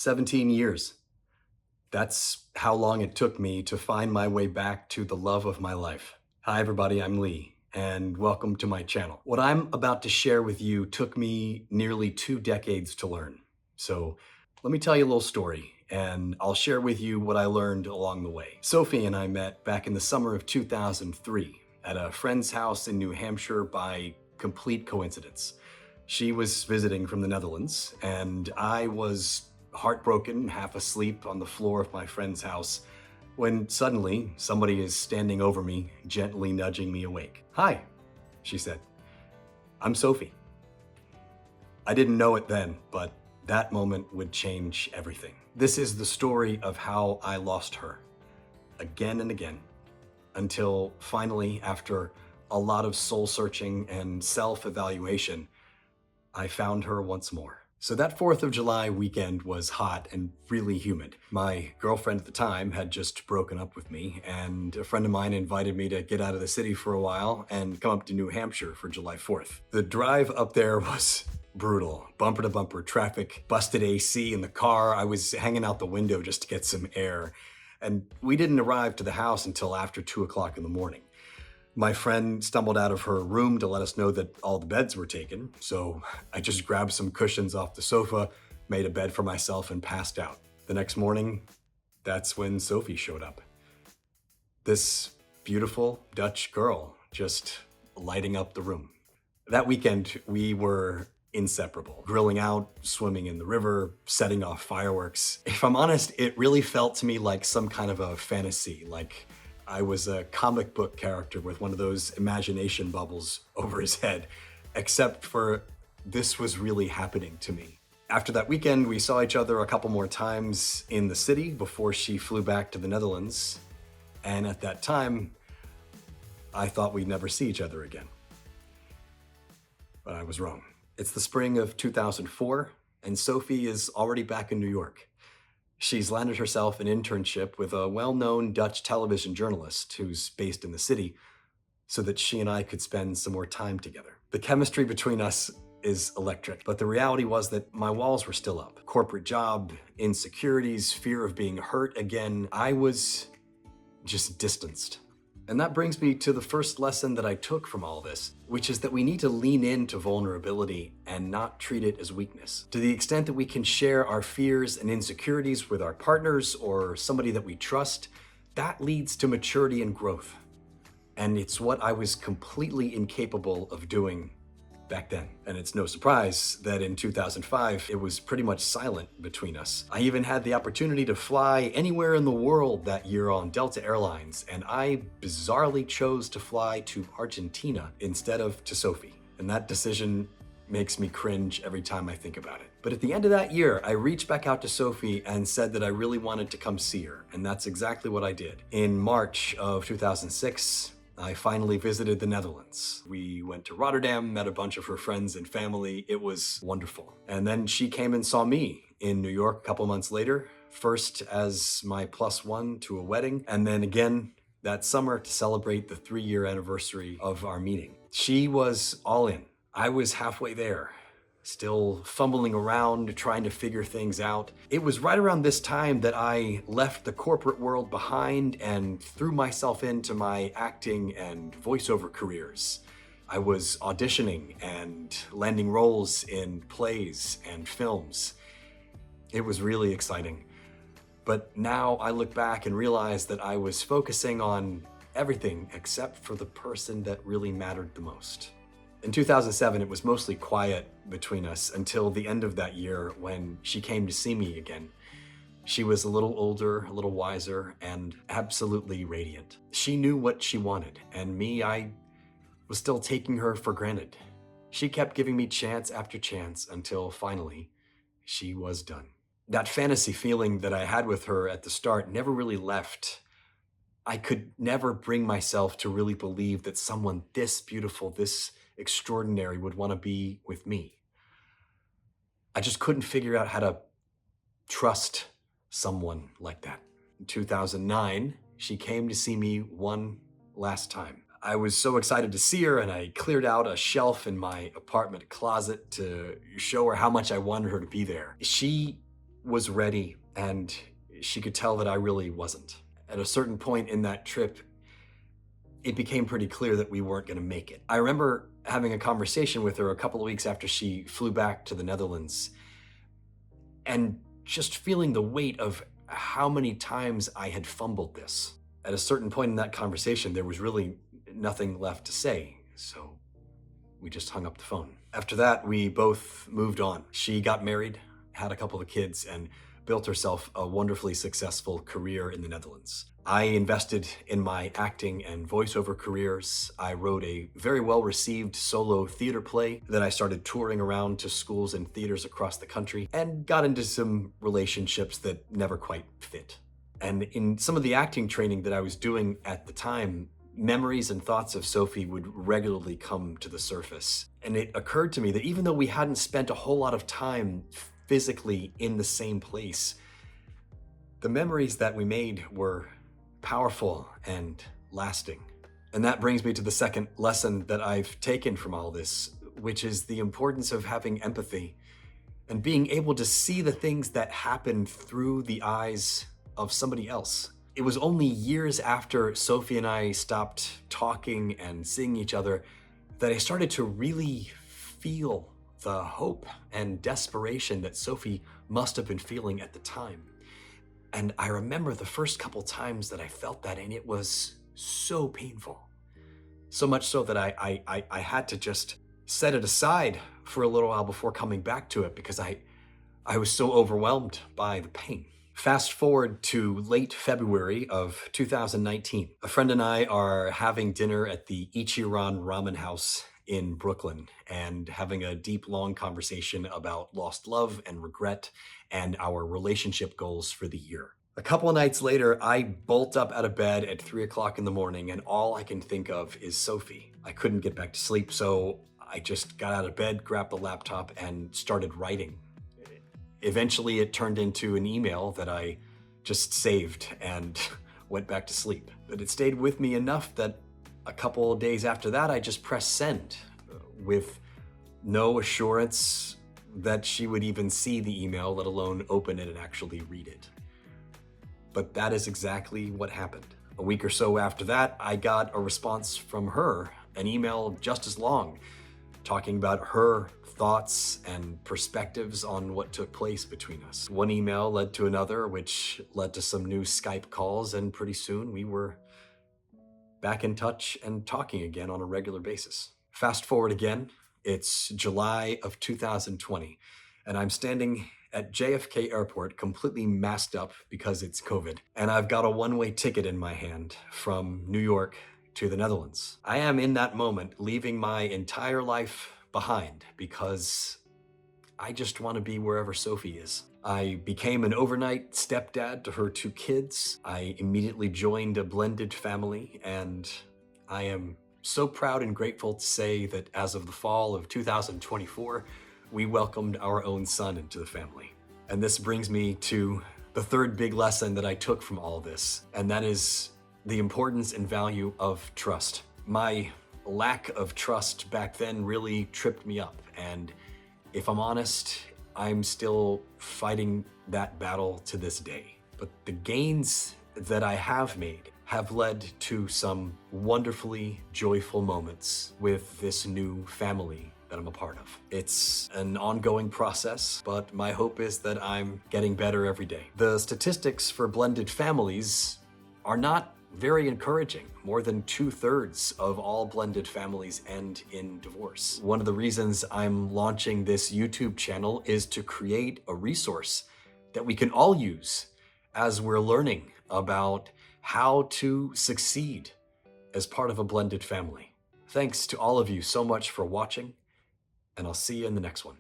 17 years. That's how long it took me to find my way back to the love of my life. Hi, everybody, I'm Lee, and welcome to my channel. What I'm about to share with you took me nearly 2 decades to learn. So let me tell you a little story, and I'll share with you what I learned along the way. Sofie and I met back in the summer of 2003 at a friend's house in New Hampshire by complete coincidence. She was visiting from the Netherlands, and I was heartbroken, half asleep on the floor of my friend's house, when suddenly somebody is standing over me, gently nudging me awake. "Hi," she said. "I'm Sofie." I didn't know it then, but that moment would change everything. This is the story of how I lost her, again and again, until finally, after a lot of soul searching and self-evaluation, I found her once more. So that 4th of July weekend was hot and really humid. My girlfriend at the time had just broken up with me, and a friend of mine invited me to get out of the city for a while and come up to New Hampshire for July 4th. The drive up there was brutal. Bumper to bumper traffic, busted AC in the car. I was hanging out the window just to get some air. And we didn't arrive to the house until after 2 o'clock in the morning. My friend stumbled out of her room to let us know that all the beds were taken, so I just grabbed some cushions off the sofa, made a bed for myself, and passed out. The next morning, that's when Sofie showed up. This beautiful Dutch girl just lighting up the room. That weekend, we were inseparable. Grilling out, swimming in the river, setting off fireworks. If I'm honest, it really felt to me like some kind of a fantasy, like I was a comic book character with one of those imagination bubbles over his head, except for this was really happening to me. After that weekend, we saw each other a couple more times in the city before she flew back to the Netherlands. And at that time, I thought we'd never see each other again. But I was wrong. It's the spring of 2004, and Sofie is already back in New York. She's landed herself an internship with a well-known Dutch television journalist who's based in the city so that she and I could spend some more time together. The chemistry between us is electric, but the reality was that my walls were still up. Corporate job, insecurities, fear of being hurt again. I was just distanced. And that brings me to the first lesson that I took from all this, which is that we need to lean into vulnerability and not treat it as weakness. To the extent that we can share our fears and insecurities with our partners or somebody that we trust, that leads to maturity and growth. And it's what I was completely incapable of doing back then. And it's no surprise that in 2005, it was pretty much silent between us. I even had the opportunity to fly anywhere in the world that year on Delta Airlines, and I bizarrely chose to fly to Argentina instead of to Sofie. And that decision makes me cringe every time I think about it. But at the end of that year, I reached back out to Sofie and said that I really wanted to come see her, and that's exactly what I did. In March of 2006, I finally visited the Netherlands. We went to Rotterdam, met a bunch of her friends and family. It was wonderful. And then she came and saw me in New York a couple months later, first as my +1 to a wedding, and then again that summer to celebrate the 3-year anniversary of our meeting. She was all in. I was halfway there, still fumbling around, trying to figure things out. It was right around this time that I left the corporate world behind and threw myself into my acting and voiceover careers. I was auditioning and landing roles in plays and films. It was really exciting. But now I look back and realize that I was focusing on everything except for the person that really mattered the most. In 2007, it was mostly quiet between us until the end of that year when she came to see me again. She was a little older, a little wiser, and absolutely radiant. She knew what she wanted, and me, I was still taking her for granted. She kept giving me chance after chance until finally, she was done. That fantasy feeling that I had with her at the start never really left. I could never bring myself to really believe that someone this beautiful, this extraordinary would want to be with me. I just couldn't figure out how to trust someone like that. In 2009, she came to see me one last time. I was so excited to see her, and I cleared out a shelf in my apartment closet to show her how much I wanted her to be there. She was ready, and she could tell that I really wasn't. At a certain point in that trip, it became pretty clear that we weren't going to make it. I remember having a conversation with her a couple of weeks after she flew back to the Netherlands and just feeling the weight of how many times I had fumbled this. At a certain point in that conversation, there was really nothing left to say, so we just hung up the phone. After that, we both moved on. She got married, had a couple of kids, and built herself a wonderfully successful career in the Netherlands. I invested in my acting and voiceover careers. I wrote a very well-received solo theater play that I started touring around to schools and theaters across the country, and got into some relationships that never quite fit. And in some of the acting training that I was doing at the time, memories and thoughts of Sofie would regularly come to the surface. And it occurred to me that even though we hadn't spent a whole lot of time physically in the same place, the memories that we made were powerful and lasting. And that brings me to the second lesson that I've taken from all this, which is the importance of having empathy and being able to see the things that happen through the eyes of somebody else. It was only years after Sofie and I stopped talking and seeing each other that I started to really feel the hope and desperation that Sofie must have been feeling at the time. And I remember the first couple times that I felt that, and it was so painful. So much so that I had to just set it aside for a little while before coming back to it because I was so overwhelmed by the pain. Fast forward to late February of 2019. A friend and I are having dinner at the Ichiran Ramen House in Brooklyn and having a deep, long conversation about lost love and regret and our relationship goals for the year. A couple of nights later, I bolt up out of bed at 3 o'clock in the morning, and all I can think of is Sofie. I couldn't get back to sleep, so I just got out of bed, grabbed the laptop, and started writing. Eventually, it turned into an email that I just saved and went back to sleep. But it stayed with me enough that a couple of days after that, I just pressed send with no assurance that she would even see the email, let alone open it and actually read it. But that is exactly what happened. A week or so after that, I got a response from her, an email just as long, talking about her thoughts and perspectives on what took place between us. One email led to another, which led to some new Skype calls, and pretty soon we were back in touch and talking again on a regular basis. Fast forward again, it's July of 2020, and I'm standing at JFK Airport completely masked up because it's COVID, and I've got a one-way ticket in my hand from New York to the Netherlands. I am in that moment leaving my entire life behind because I just want to be wherever Sofie is. I became an overnight stepdad to her 2 kids. I immediately joined a blended family, and I am so proud and grateful to say that as of the fall of 2024, we welcomed our own son into the family. And this brings me to the third big lesson that I took from all this, and that is the importance and value of trust. My lack of trust back then really tripped me up, and if I'm honest, I'm still fighting that battle to this day. But the gains that I have made have led to some wonderfully joyful moments with this new family that I'm a part of. It's an ongoing process, but my hope is that I'm getting better every day. The statistics for blended families are not very encouraging. More than 2/3 of all blended families end in divorce. One of the reasons I'm launching this YouTube channel is to create a resource that we can all use as we're learning about how to succeed as part of a blended family. Thanks to all of you so much for watching, and I'll see you in the next one.